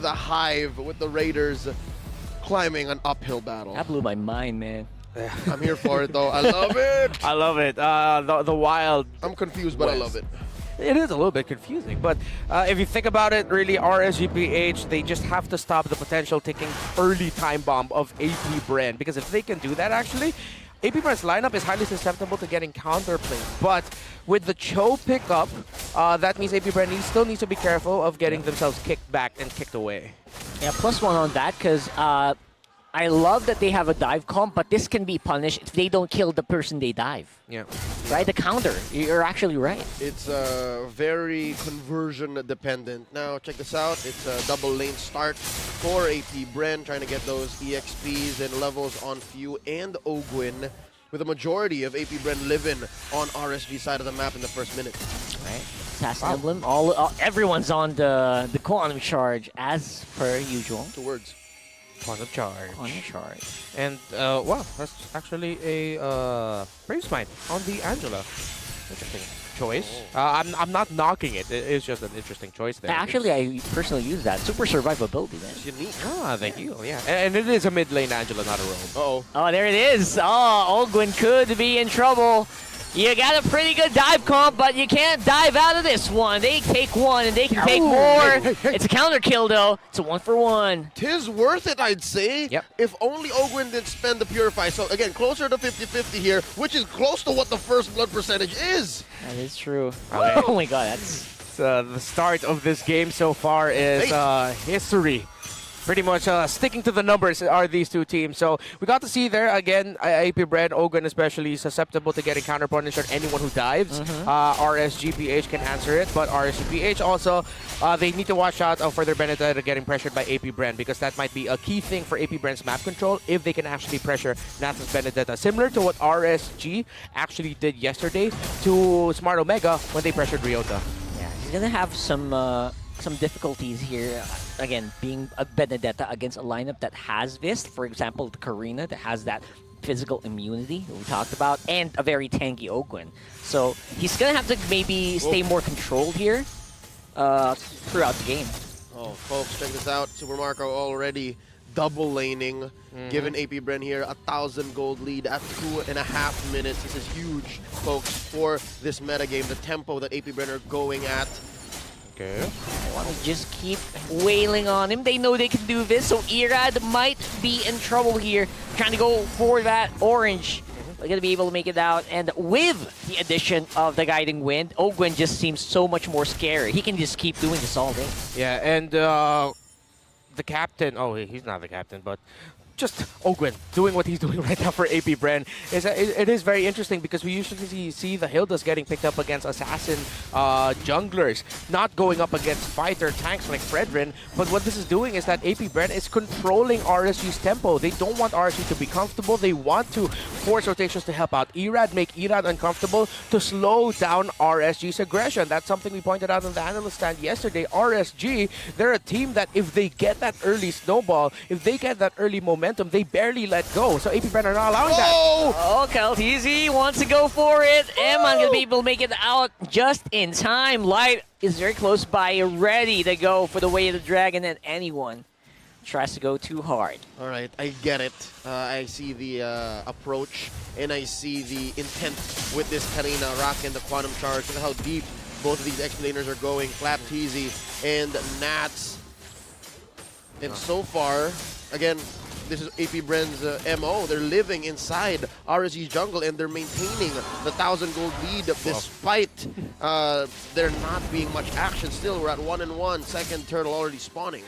The Hive with the Raiders climbing an uphill battle. That blew my mind, man. I'm here for it, though. I love it. I love it. The Wild. I'm confused, but I love it. It is a little bit confusing, but if you think about it, really, RSGPH, they just have to stop the potential ticking early time bomb of AP Bren, because if they can do that, actually, AP Bren's lineup is highly susceptible to getting counterplayed. But with the Cho pickup, that means AP Bren still needs to be careful of getting themselves kicked back and kicked away. Yeah, +1 on that, because I love that they have a dive comp, but this can be punished if they don't kill the person they dive. Yeah. Right? The counter. You're actually right. It's very conversion dependent. Now, check this out. It's a double lane start for AP Bren, trying to get those EXPs and levels on Few and Ogwin, with a majority of AP Bren living on RSG side of the map in the first minute. Right. Assassin Emblem. Everyone's on the quantum charge as per usual. 2 words. Quantum charge. Quantum charge. And, wow, that's actually a Brave Smite on the Angela. Interesting choice. I'm not knocking it. It's just an interesting choice there. Actually, I personally use that. Super survivability, man. It's unique. Ah, thank you. Yeah. And it is a mid lane Angela, not a roam. Uh-oh. Oh, there it is. Oh, Ogwin could be in trouble. You got a pretty good dive comp, but you can't dive out of this one. They take one, and they can take more. It's a counter kill, though. It's a 1-for-1. Tis worth it, I'd say. Yep. If only Ogwin didn't spend the Purify. So, again, closer to 50-50 here, which is close to what the first blood percentage is. That is true. Okay. Oh, my God. That's... The start of this game so far is history. Pretty much sticking to the numbers are these two teams. So we got to see there, again, AP Bren, Ogwin especially, susceptible to getting counter punish on anyone who dives. RSGPH can answer it, but RSGPH also, they need to watch out for their Benedetta getting pressured by AP Bren, because that might be a key thing for AP Bren's map control if they can actually pressure Nath's Benedetta. Similar to what RSG actually did yesterday to Smart Omega when they pressured Ryota. Yeah, he's going to have some difficulties here. Again, being a Benedetta against a lineup that has this, for example, the Karina that has that physical immunity that we talked about, and a very tanky Ogwin. So he's gonna have to maybe stay more controlled here throughout the game. Oh, folks, check this out. Super Marco already double laning, giving AP Bren here 1,000 gold lead at 2.5 minutes. This is huge, folks, for this metagame. The tempo that AP Bren are going at. Okay. They want to just keep wailing on him. They know they can do this, so Irad might be in trouble here, trying to go for that orange. They're going to be able to make it out, and with the addition of the Guiding Wind, Ogwin just seems so much more scary. He can just keep doing this all day. Yeah, and the captain, he's not the captain, but just Ogwin doing what he's doing right now for AP Bren. It is very interesting, because we usually see the Hildas getting picked up against assassin junglers, not going up against fighter tanks like Fredrin. But what this is doing is that AP Bren is controlling RSG's tempo. They don't want RSG to be comfortable. They want to force rotations to help out Irad, make Irad uncomfortable, to slow down RSG's aggression. That's something we pointed out on the analyst stand yesterday. RSG, they're a team that if they get that early snowball, if they get that early momentum, they barely let go. So AP Bren are not allowing that. Oh, Kaltizi wants to go for it. Emman going to be able to make it out just in time. Light is very close by, ready to go for the way of the dragon, and anyone tries to go too hard. All right, I get it. I see the approach, and I see the intent with this Karina rocking the quantum charge. Look at how deep both of these explainers are going. Flapteezy and Nats. And so far, again, this is AP Bren's MO. They're living inside RSG jungle, and they're maintaining the 1,000 gold lead despite there not being much action. Still, we're at 1-1. Second turtle already spawning.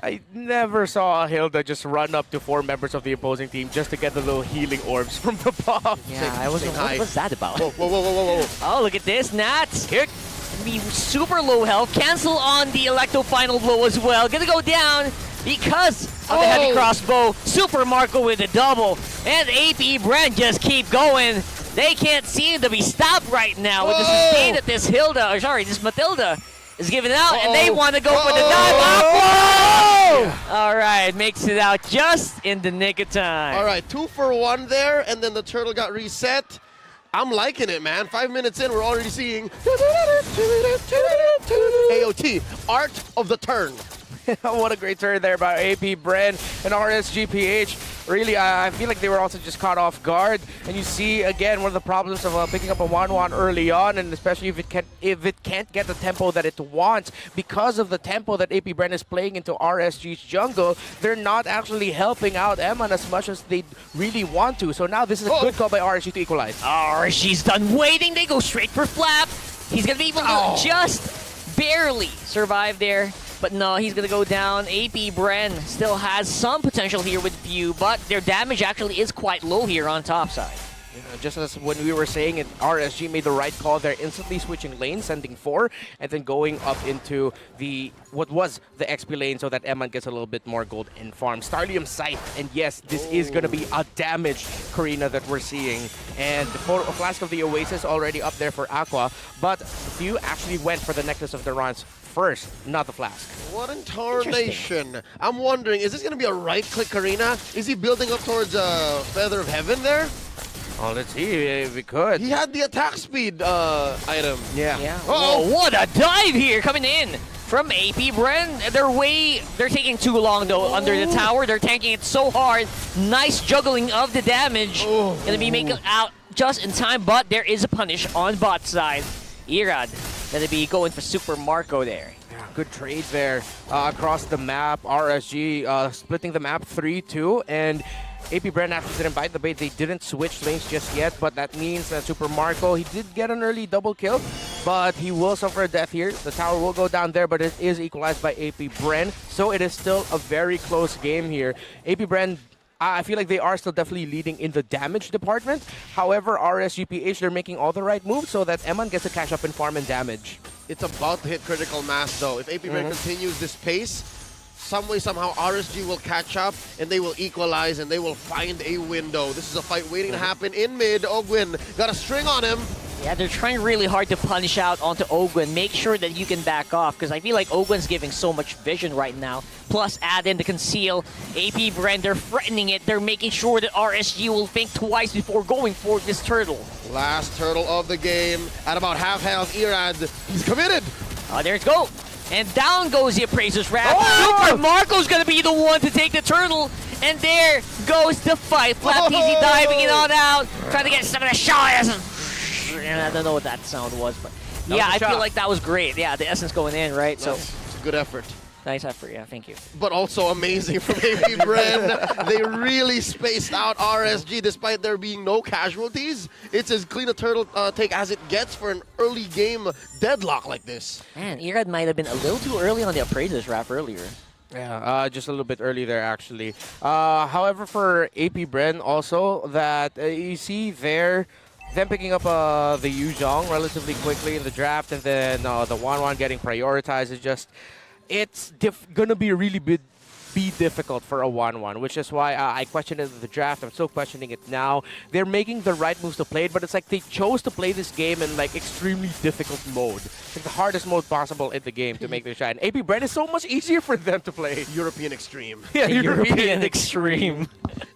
I never saw a Hilda just run up to 4 members of the opposing team just to get the little healing orbs from the buff. Yeah, I was what was that about? Whoa, whoa, whoa, whoa, whoa. Oh, look at this. Nats kick. Be super low health. Cancel on the Electo final blow as well. Gonna go down because of the heavy crossbow. Super Marco with a double. And AP Bren just keep going. They can't seem to be stopped right now with the sustain that this Hilda, or sorry, this Matilda is giving out, and they want to go for the dive. All right, makes it out just in the nick of time. All right, 2 for 1 there, and then the turtle got reset. I'm liking it, man. 5 minutes in, we're already seeing AOT, Art of the Turn. What a great turn there by AP Bren and RSGPH. Really, I feel like they were also just caught off guard. And you see, again, one of the problems of picking up a 1-1 early on, and especially if it can't get the tempo that it wants, because of the tempo that AP Bren is playing into RSG's jungle, they're not actually helping out Eman as much as they really want to. So now this is a good call by RSG to equalize. RSG's done waiting. They go straight for Flap. He's going to be able to just barely survive there. But no, he's going to go down. AP Bren still has some potential here with View, but their damage actually is quite low here on top side. Just as when we were saying it, RSG made the right call. They're instantly switching lanes, sending 4, and then going up into what was the XP lane so that Eman gets a little bit more gold and farm. Starlium Scythe, and yes, this is going to be a damaged Karina that we're seeing. And the Flask of the Oasis already up there for Aqua, but View actually went for the Necklace of the Rons first, not the Flask. What in tarnation? I'm wondering, is this going to be a right-click Karina? Is he building up towards Feather of Heaven there? Oh, let's see if we could. He had the attack speed item. Yeah. Oh, what a dive here coming in from AP Bren. They're taking too long though under the tower. They're tanking it so hard. Nice juggling of the damage. Gonna be making out just in time, but there is a punish on bot side. Irad gonna be going for Super Marco there. Yeah, good trades there across the map. RSG splitting the map 3-2, and AP Bren actually didn't bite the bait. They didn't switch lanes just yet, but that means that Super Marco, he did get an early double kill, but he will suffer a death here. The tower will go down there, but it is equalized by AP Bren, so it is still a very close game here. AP Bren, I feel like they are still definitely leading in the damage department. However, RSGPH, they're making all the right moves so that Eman gets to catch up in farm and damage. It's about to hit critical mass though. If AP Bren continues this pace, some way, somehow, RSG will catch up and they will equalize and they will find a window. This is a fight waiting to happen in mid. Ogwin got a string on him. Yeah, they're trying really hard to punish out onto Ogwin. Make sure that you can back off, because I feel like Ogwin's giving so much vision right now. Plus, add in the conceal. AP Bren, they're threatening it. They're making sure that RSG will think twice before going for this turtle. Last turtle of the game. At about half health, Irad, he's committed. There it goes. And down goes the Appraiser's Wrath. Super Marco's going to be the one to take the turtle. And there goes the fight. Flap Easy diving it on out. Trying to get some of the shots. I don't know what that sound was, but yeah, I feel like that was great. Yeah, the essence going in, right? So it's a good effort. Nice effort, yeah, thank you. But also amazing from AP Bren. They really spaced out RSG despite there being no casualties. It's as clean a turtle take as it gets for an early game deadlock like this. Man, Irad might have been a little too early on the Appraiser's Wrath earlier. Yeah, just a little bit early there, actually. However, for AP Bren also, that you see there, them picking up the Yuzhong relatively quickly in the draft, and then the 1-1 getting prioritized is just... It's gonna be really be difficult for a 1-1, which is why I questioned it in the draft. I'm still questioning it now. They're making the right moves to play it, but it's like they chose to play this game in like extremely difficult mode. Like the hardest mode possible in the game to make their shine. AP Bren is so much easier for them to play. European Extreme. Yeah, European Extreme.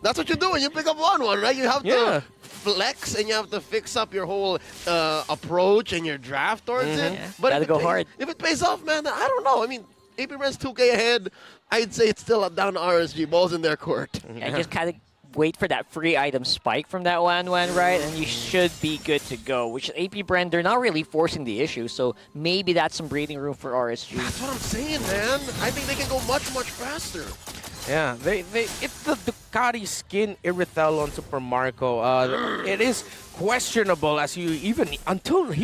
That's what you do when you pick up 1-1, right? You have to flex and you have to fix up your whole approach and your draft towards it. Yeah. But Gotta go hard. If it pays off, man, I don't know. I mean, AP Bren's 2K ahead. I'd say it's still down to RSG. Ball's in their court. Yeah, just kind of wait for that free item spike from that 1-1, right? And you should be good to go. Which AP Bren, they're not really forcing the issue, so maybe that's some breathing room for RSG. That's what I'm saying, man. I think they can go much, much faster. Yeah, it's the Ducati skin Irithel on Super Marco. It is questionable as you even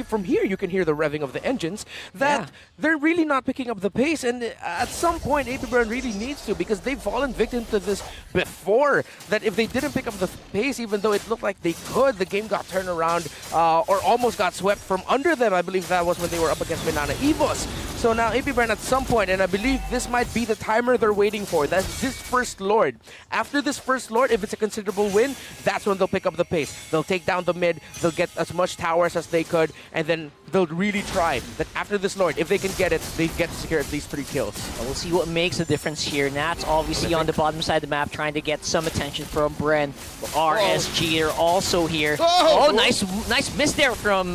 from here you can hear the revving of the engines that they're really not picking up the pace, and at some point AP Bren really needs to, because they've fallen victim to this before, that if they didn't pick up the pace, even though it looked like they could, the game got turned around or almost got swept from under them. I believe that was when they were up against Banana Evos. So now AP Bren at some point, and I believe this might be the timer they're waiting for, that's this first Lord. After this first Lord, if it's a considerable win, that's when they'll pick up the pace. They'll take down the mid, they'll get as much towers as they could, and then they'll really try that after this Lord, if they can get it, they get to secure at least 3 kills. We'll see what makes the difference here. Nat's obviously on the bottom side of the map trying to get some attention from Bren. RSG are also here. Nice miss there from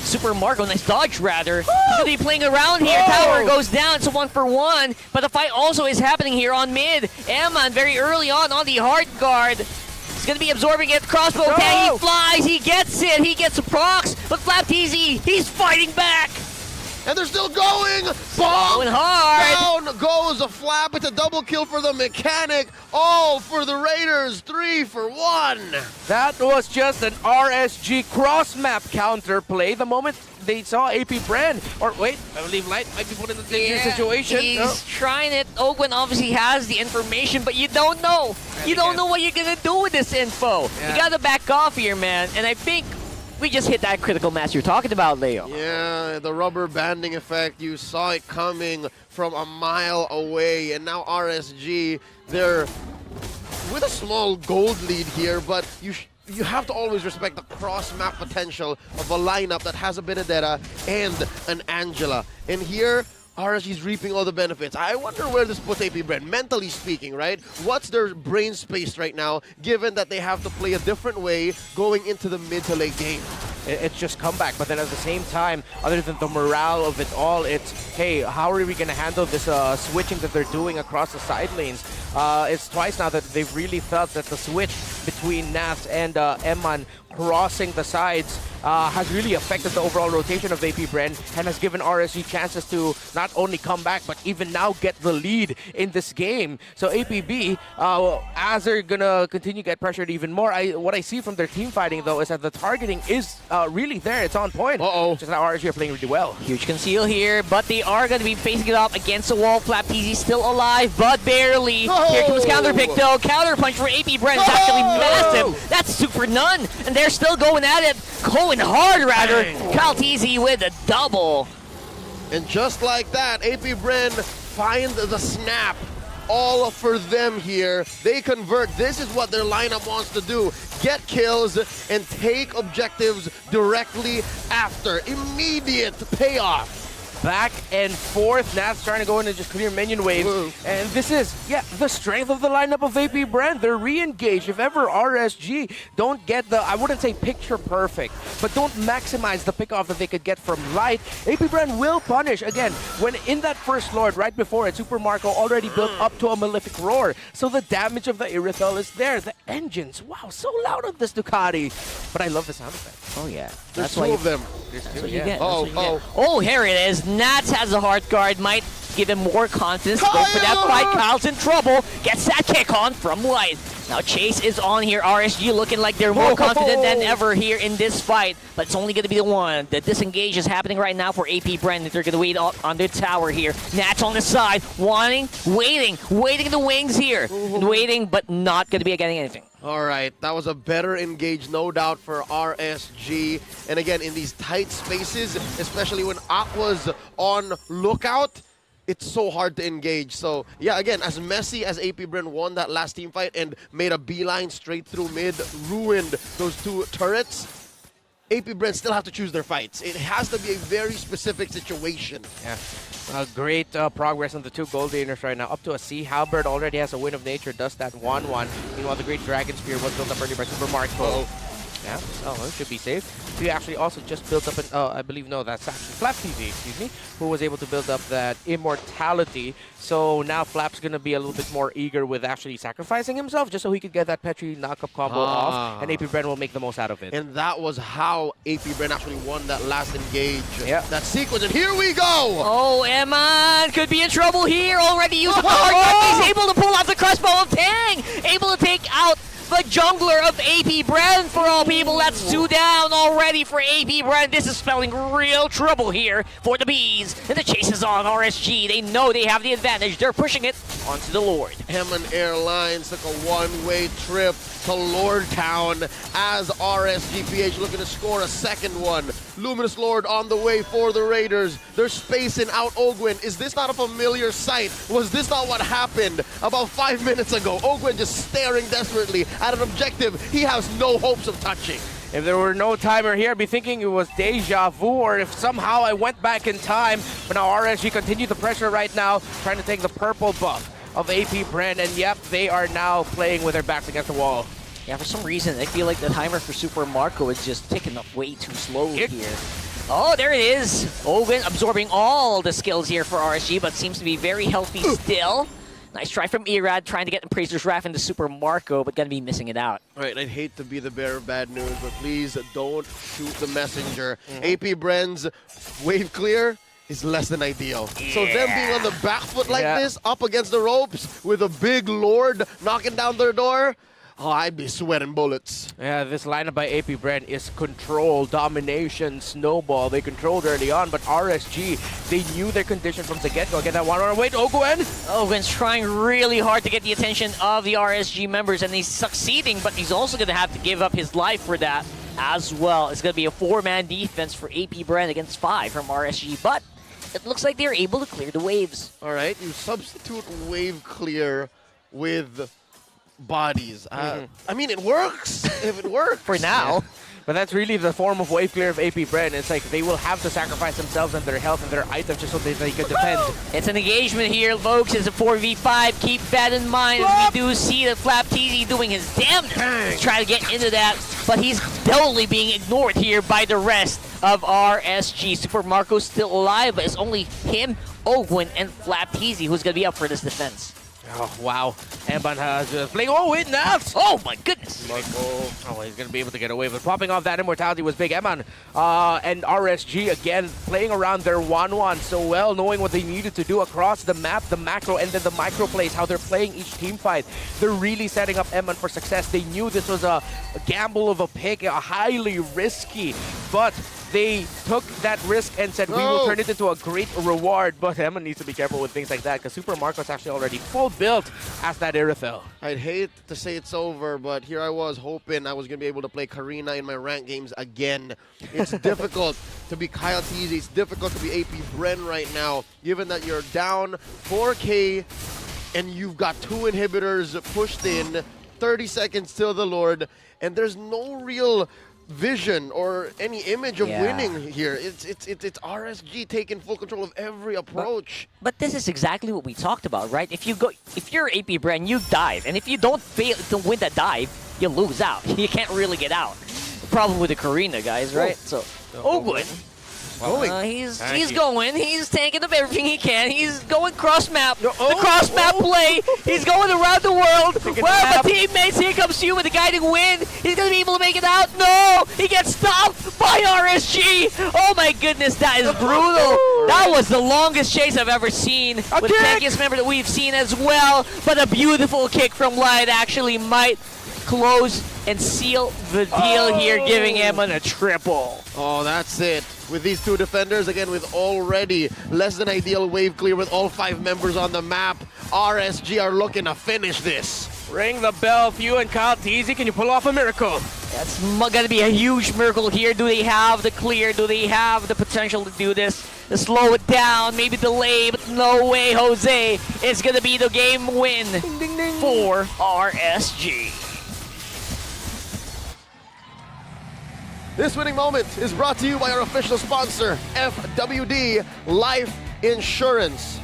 Super Marco. Nice dodge, rather. He's going to be playing around here. Oh! Tower goes down. It's a 1-for-1. But the fight also is happening here on mid. Emman very early on the hard guard. He's going to be absorbing it. Crossbow No! tag. He flies. He gets it. He gets the procs. But Flapteezy, he's fighting back. And they're still going! Bomb! Going hard. Down goes a Flap. It's a double kill for the mechanic. All for the Raiders. 3 for 1. That was just an RSG cross-map counterplay. The moment they saw AP Bren, or wait, I believe Light might be put in a dangerous situation. He's trying it. Ogwen obviously has the information, but you don't know. You don't know what you're going to do with this info. Yeah. You got to back off here, man. And I think we just hit that critical mass you're talking about, Leo. Yeah, the rubber banding effect. You saw it coming from a mile away. And now RSG, they're with a small gold lead here, but you have to always respect the cross-map potential of a lineup that has a Benedetta and an Angela. And here, RSG's reaping all the benefits. I wonder where this puts AP Bren, mentally speaking, right? What's their brain space right now, given that they have to play a different way going into the mid to late game? It's just comeback, but then at the same time, other than the morale of it all, it's, hey, how are we going to handle this switching that they're doing across the side lanes? It's twice now that they've really felt that the switch between Nats and Emman crossing the sides has really affected the overall rotation of AP Bren and has given RSG chances to not only come back, but even now get the lead in this game. So APB, as they're going to continue to get pressured even more, what I see from their team fighting, though, is that the targeting is really there. It's on point. Uh-oh. Just that RSG are playing really well. Huge conceal here, but they are going to be facing it up against the wall. Flapteezy still alive, but barely. No! Here comes counter pick, though. Counter punch for AP Bren is actually massive. That's super none, and they're still going at it. Going hard, rather. Flapteezy with a double. And just like that, AP Bren find the snap. All for them here. They convert. This is what their lineup wants to do. Get kills and take objectives directly after. Immediate payoff. Back and forth. Nats trying to go in and just clear minion waves. Whoa. And this is, the strength of the lineup of AP Bren. They're re-engaged. If ever RSG don't get the, I wouldn't say picture perfect, but don't maximize the pick-off that they could get from Light, AP Bren will punish. Again, when in that first Lord, right before it, Super Marco already built up to a Malefic Roar. So the damage of the Irithel is there. The engines, wow, so loud on this Ducati. But I love the sound effect. Oh, yeah. There's That's why two you, of them. There's that's two, what you yeah. get. Oh, That's what you get. Oh, here it is. Nats has a hard guard. Might give him more confidence to go for that fight. Kyle's in trouble. Gets that kick on from Light. Now Chase is on here. RSG looking like they're more confident than ever here in this fight. But it's only going to be the one. The disengage is happening right now for AP Bren. They're going to wait on their tower here. Nats on the side. Waiting in the wings here. Waiting, but not going to be getting anything. All right, that was a better engage, no doubt, for RSG. And again, in these tight spaces, especially when Aqua's on lookout, it's so hard to engage. So, yeah, again, as messy as AP Bren won that last team fight and made a beeline straight through mid, ruined those two turrets, AP Bren still have to choose their fights. It has to be a very specific situation. Yeah. Great progress on the two gold gainers right now. Up to a C. Halberd already has a Win of Nature, does that 1-1. Meanwhile, the Great Dragon Spear was built up earlier by Super Marco. Yeah, oh, it should be safe. He actually also just built up an, I believe, no, that's actually Flapteezy, excuse me, who was able to build up that immortality. So now Flap's going to be a little bit more eager with actually sacrificing himself just so he could get that Petri knockup combo off, and AP Bren will make the most out of it. And that was how AP Bren actually won that last engage. Yeah. That sequence, and here we go! Oh, Emman could be in trouble here. Already used up the hard guard. He's able to pull out the crossbow of Tang. Able to take out the jungler of AP Bren for all people. That's 2 down already for AP Bren. This is spelling real trouble here for the Bees. And the chase is on RSG. They know they have the advantage. They're pushing it onto the Lord. Emman Airlines took a one-way trip to Lord Town as RSGPH looking to score a second one. Luminous Lord on the way for the Raiders. They're spacing out Ogwen. Is this not a familiar sight? Was this not what happened about 5 minutes ago? Ogwen just staring desperately at an objective he has no hopes of touching. If there were no timer here, I'd be thinking it was deja vu, or if somehow I went back in time. But now RSG continue the pressure right now, trying to take the purple buff of AP Bren, and yep, they are now playing with their backs against the wall. Yeah, for some reason, I feel like the timer for Super Marco is just ticking up way too slow here. Oh, there it is. Ogwen absorbing all the skills here for RSG, but seems to be very healthy still. Nice try from Erad, trying to get Empracer's Wrath into Super Marco, but gonna be missing it out. All right, I'd hate to be the bearer of bad news, but please don't shoot the messenger. AP Bren's wave clear is less than ideal. So them being on the back foot like this, up against the ropes, with a big lord knocking down their door, oh, I'd be sweating bullets. Yeah, this lineup by AP Bren is control, domination, snowball. They controlled early on, but RSG, they knew their condition from the get-go. Get that one-on-one. Wait, Ogwen! Ogwen's trying really hard to get the attention of the RSG members, and he's succeeding, but he's also going to have to give up his life for that as well. It's going to be a 4-man defense for AP Bren against 5 from RSG, but it looks like they're able to clear the waves. All right, you substitute wave clear with bodies. I mean, it works if it works. For now. But that's really the form of wave clear of AP Bren. It's like they will have to sacrifice themselves and their health and their items just so they can defend. It's an engagement here, folks. It's a 4v5. Keep that in mind. As we do see that FlapTZ doing his damnedest to try to get into that, but he's totally being ignored here by the rest of RSG. Super Marco's still alive, but it's only him, Ogwen, and FlapTZ who's going to be up for this defense. Oh, wow. Emban has playing. Oh, wait, nuts! Oh, my goodness. Oh, he's going to be able to get away. But popping off that immortality was big. Emban and RSG, again, playing around their 1-1 so well, knowing what they needed to do across the map, the macro, and then the micro plays, how they're playing each team fight. They're really setting up Emban for success. They knew this was a gamble of a pick, a highly risky, but they took that risk and said, we will turn it into a great reward. But Emma needs to be careful with things like that because Super Marco's actually already full built as that Irithel. I'd hate to say it's over, but here I was hoping I was going to be able to play Karina in my rank games again. It's difficult to be Kyle TZ. It's difficult to be AP Bren right now, given that you're down 4K and you've got 2 inhibitors pushed in, 30 seconds till the Lord, and there's no real vision or any image of winning here. It's RSG taking full control of every approach. But this is exactly what we talked about, right? If you're AP Bren, you dive, and if you don't fail to win that dive, you lose out. You can't really get out. The problem with the Karina, guys, right? So Ogwen. He's going. He's taking up everything he can. He's going cross-map. The cross-map play. He's going around the world. Well, my teammates, here comes you with the guiding wind. He's going to be able to make it out. No! He gets stopped by RSG. Oh my goodness, that is brutal. That was the longest chase I've ever seen. With the tankiest member that we've seen as well. But a beautiful kick from Light actually might close and seal the deal here, giving Emman a triple. Oh, that's it. With these 2 defenders, again, with already less than ideal wave clear with all 5 members on the map, RSG are looking to finish this. Ring the bell, Few and Kyle TZ. Can you pull off a miracle? That's going to be a huge miracle here. Do they have the clear? Do they have the potential to do this? To slow it down, maybe delay, but no way, Jose. It's going to be the game win for RSG. This winning moment is brought to you by our official sponsor, FWD Life Insurance.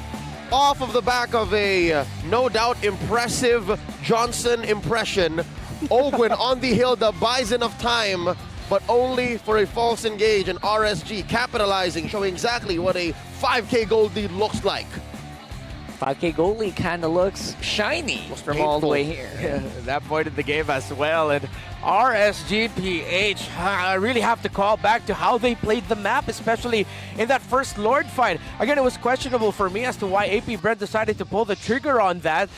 Off of the back of a no doubt impressive Johnson impression, Ogwen on the hill that buys enough time, but only for a false engage, and RSG capitalizing, showing exactly what a 5K gold lead looks like. 5K gold lead kind of looks shiny from all the way here. Yeah, that point in the game as well. And RSGPH, I really have to call back to how they played the map, especially in that first Lord fight. Again, it was questionable for me as to why AP Bren decided to pull the trigger on that.